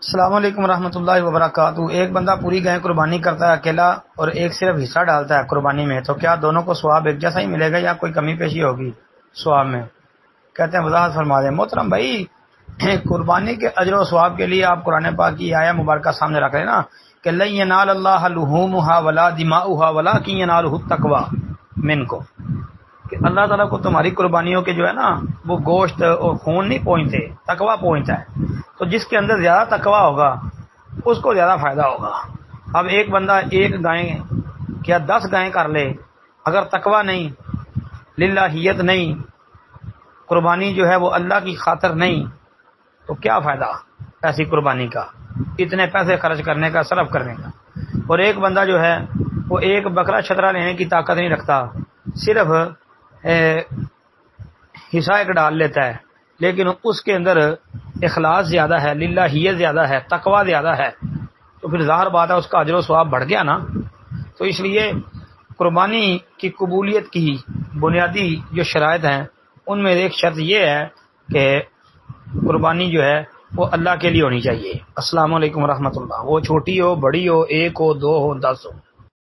السلام علیکم ورحمۃ اللہ وبرکاتہ۔ ایک بندہ پوری گائے قربانی کرتا ہے اکیلا اور ایک صرف حصہ ڈالتا ہے قربانی میں، تو کیا دونوں کو ثواب ایک جیسا ہی ملے گا یا کوئی کمی پیشی ہوگی ثواب میں؟ کہتے ہیں وضاحت فرما دیں۔ محترم بھائی، قربانی کے اجر و ثواب کے لیے آپ قرآن پاک کی آیہ مبارکہ سامنے رکھ لینا کہ لن ینال اللہ لحومها ولا دماؤها ولکن ینالہ التقوی منکم، کہ اللہ تعالیٰ کو تمہاری قربانیوں کے جو ہے نا وہ گوشت اور خون نہیں پہنچتے، تقوی پہنچتا ہے۔ تو جس کے اندر زیادہ تقوی ہوگا اس کو زیادہ فائدہ ہوگا۔ اب ایک بندہ ایک گائیں کیا 10 گائیں کر لے، اگر تقوی نہیں، للہیت نہیں، قربانی جو ہے وہ اللہ کی خاطر نہیں، تو کیا فائدہ ایسی قربانی کا، اتنے پیسے خرچ کرنے کا، صرف کرنے کا۔ اور ایک بندہ جو ہے وہ ایک بکرا چھترا لینے کی طاقت نہیں رکھتا، صرف حصہ ایک ڈال لیتا ہے، لیکن اس کے اندر اخلاص زیادہ ہے، للہیت زیادہ ہے، تقوی زیادہ ہے، تو پھر ظاہر بات ہے اس کا اجر و ثواب بڑھ گیا نا۔ تو اس لیے قربانی کی قبولیت کی بنیادی جو شرائط ہیں ان میں ایک شرط یہ ہے کہ قربانی جو ہے وہ اللہ کے لیے ہونی چاہیے۔ السلام علیکم ورحمۃ اللہ، وہ چھوٹی ہو، بڑی ہو، 1 ہو، 2 ہو، 10 ہو۔